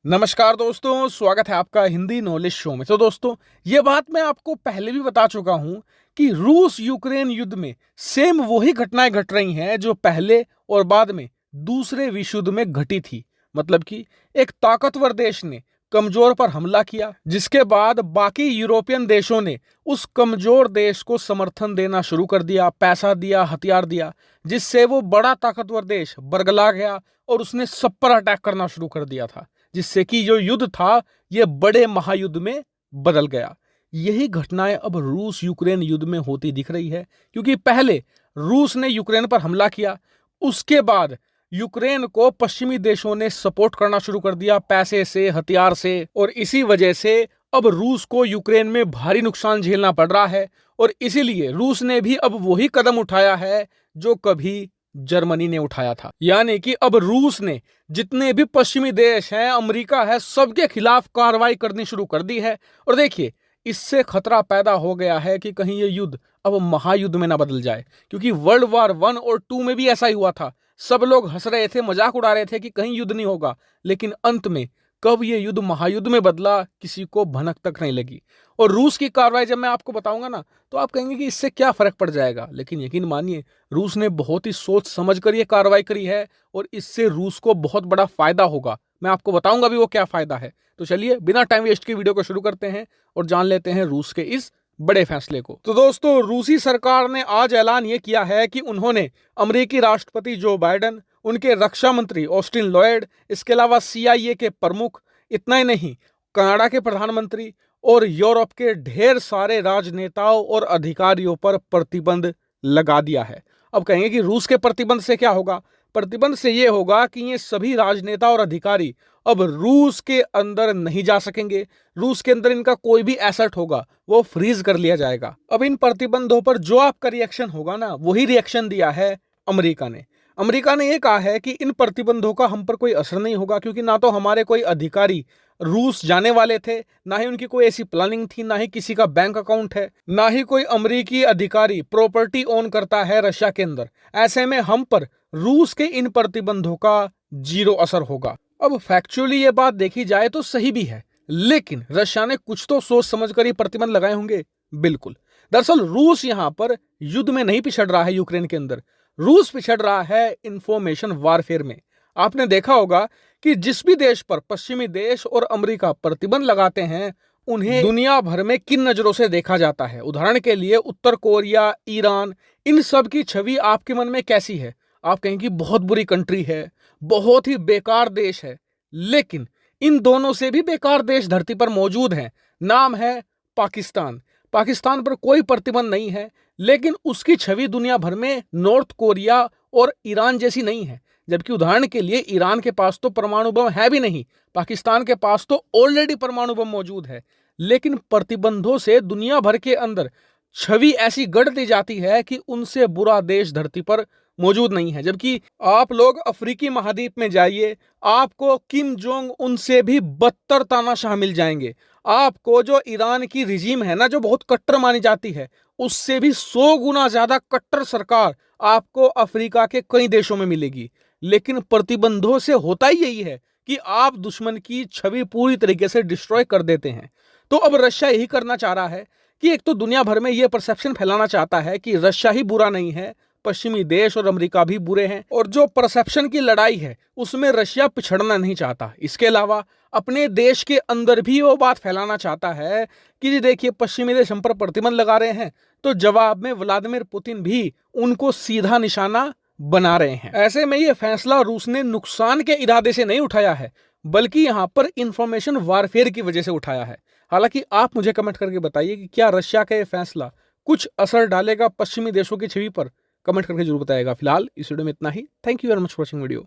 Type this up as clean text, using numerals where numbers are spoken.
नमस्कार दोस्तों, स्वागत है आपका हिंदी नॉलेज शो में। तो दोस्तों, ये बात मैं आपको पहले भी बता चुका हूं कि रूस यूक्रेन युद्ध में सेम वही घटनाएं घट रही हैं जो पहले और बाद में दूसरे विश्व युद्ध में घटी थी। मतलब कि एक ताकतवर देश ने कमजोर पर हमला किया, जिसके बाद बाकी यूरोपियन देशों ने उस कमजोर देश को समर्थन देना शुरू कर दिया, पैसा दिया, हथियार दिया, जिससे वो बड़ा ताकतवर देश बरगला गया और उसने सब पर अटैक करना शुरू कर दिया था, जिससे कि जो युद्ध था यह बड़े महायुद्ध में बदल गया। यही घटनाएं अब रूस यूक्रेन युद्ध में होती दिख रही है, क्योंकि पहले रूस ने यूक्रेन पर हमला किया, उसके बाद यूक्रेन को पश्चिमी देशों ने सपोर्ट करना शुरू कर दिया पैसे से, हथियार से, और इसी वजह से अब रूस को यूक्रेन में भारी नुकसान झेलना पड़ रहा है। और इसीलिए रूस ने भी अब वही कदम उठाया है जो कभी जर्मनी ने उठाया था, यानी कि अब रूस ने जितने भी पश्चिमी देश हैं, अमेरिका है, सबके खिलाफ कार्रवाई करनी शुरू कर दी है। और देखिए, इससे खतरा पैदा हो गया है कि कहीं ये युद्ध अब महायुद्ध में ना बदल जाए, क्योंकि वर्ल्ड वार 1 और 2 में भी ऐसा ही हुआ था। सब लोग हंस रहे थे, मजाक उड़ा रहे थे कि कहीं युद्ध नहीं होगा, लेकिन अंत में कब ये युद्ध महायुद्ध में बदला, किसी को भनक तक नहीं लगी। और रूस की कार्रवाई जब मैं आपको बताऊंगा ना, तो आप कहेंगे कि इससे क्या फर्क पड़ जाएगा, लेकिन यकीन मानिए, रूस ने बहुत ही सोच समझ कर ये कार्रवाई करी है और इससे रूस को बहुत बड़ा फायदा होगा। मैं आपको बताऊंगा भी वो क्या फायदा है। तो चलिए बिना टाइम वेस्ट के वीडियो को शुरू करते हैं और जान लेते हैं रूस के इस बड़े फैसले को। तो दोस्तों, रूसी सरकार ने आज ऐलान ये किया है कि उन्होंने अमेरिकी राष्ट्रपति जो बाइडेन, उनके रक्षा मंत्री ऑस्टिन लॉयड, इसके अलावा CIA के प्रमुख, इतना ही नहीं, कनाडा के प्रधानमंत्री और यूरोप के ढेर सारे राजनेताओं और अधिकारियों पर प्रतिबंध लगा दिया है। अब कहेंगे कि रूस के प्रतिबंध से क्या होगा? प्रतिबंध से यह होगा कि ये सभी राजनेता और अधिकारी अब रूस के अंदर नहीं जा सकेंगे। रूस के अंदर इनका कोई भी एसेट होगा वो फ्रीज कर लिया जाएगा। अब इन प्रतिबंधों पर जो आपका रिएक्शन होगा ना, वही रिएक्शन दिया है अमेरिका ने। अमेरिका ने यह कहा है कि इन प्रतिबंधों का हम पर कोई असर नहीं होगा, क्योंकि ना तो हमारे कोई अधिकारी रूस जाने वाले थे, ना ही उनकी कोई ऐसी प्लानिंग थी, ना ही किसी का बैंक अकाउंट है, ना ही कोई अमेरिकी अधिकारी प्रॉपर्टी ओन करता है रशिया के अंदर। ऐसे में हम पर रूस के इन प्रतिबंधों का 0 असर होगा। अब फैक्चुअली ये बात देखी जाए तो सही भी है, लेकिन रशिया ने कुछ तो सोच समझकर ये प्रतिबंध लगाए होंगे। बिल्कुल। दरअसल रूस यहां पर युद्ध में नहीं पिछड़ रहा है यूक्रेन के अंदर, रूस पिछड़ रहा है इंफॉर्मेशन वारफेयर में। आपने देखा होगा कि जिस भी देश पर पश्चिमी देश और अमेरिका प्रतिबंध लगाते हैं, उन्हें दुनिया भर में किन नजरों से देखा जाता है। उदाहरण के लिए उत्तर कोरिया, ईरान, इन सब की छवि आपके मन में कैसी है? आप कहेंगे बहुत बुरी कंट्री है, बहुत ही बेकार देश है। लेकिन इन दोनों से भी बेकार देश धरती पर मौजूद हैं। नाम है पाकिस्तान। पाकिस्तान पर कोई प्रतिबंध नहीं है, लेकिन उसकी छवि दुनिया भर में नॉर्थ कोरिया और ईरान जैसी नहीं है। जबकि उदाहरण के लिए ईरान के पास तो परमाणु बम है भी नहीं, पाकिस्तान के पास तो ऑलरेडी परमाणु बम मौजूद है। लेकिन प्रतिबंधों से दुनिया भर के अंदर छवि ऐसी गढ़ दी जाती है कि उनसे बुरा देश धरती पर मौजूद नहीं है। जबकि आप लोग अफ्रीकी महाद्वीप में जाइए, आपको किम जोंग उनसे भी बदतर तानाशाह मिल जाएंगे। आपको जो ईरान की रिजीम है ना, जो बहुत कट्टर मानी जाती है, उससे भी 100 गुना ज्यादा कट्टर सरकार आपको अफ्रीका के कई देशों में मिलेगी। लेकिन प्रतिबंधों से होता ही यही है कि आप दुश्मन की छवि पूरी तरीके से डिस्ट्रॉय कर देते हैं। तो अब रशिया यही करना चाह रहा है कि एक तो दुनिया भर में यह परसेप्शन फैलाना चाहता है कि रशिया ही बुरा नहीं है, पश्चिमी देश और अमेरिका भी बुरे हैं, और जो परसेप्शन की लड़ाई है उसमें रशिया पिछड़ना नहीं चाहता। इसके अलावा अपने देश के अंदर भी वो बात फैलाना चाहता है कि जी देखिए, पश्चिमी देश हम पर प्रतिबंध लगा रहे हैं, तो जवाब में व्लादिमीर पुतिन भी उनको सीधा निशाना बना रहे हैं। ऐसे में ये फैसला रूस ने नुकसान के इरादे से नहीं उठाया है, बल्कि यहां पर इंफॉर्मेशन वारफेयर की वजह से उठाया है। हालांकि आप मुझे कमेंट करके बताइए कि क्या रशिया का ये फैसला कुछ असर डालेगा पश्चिमी देशों की छवि पर? कमेंट करके जरूर बताएगा। फिलहाल इस वीडियो में इतना ही। Thank you very much for watching video.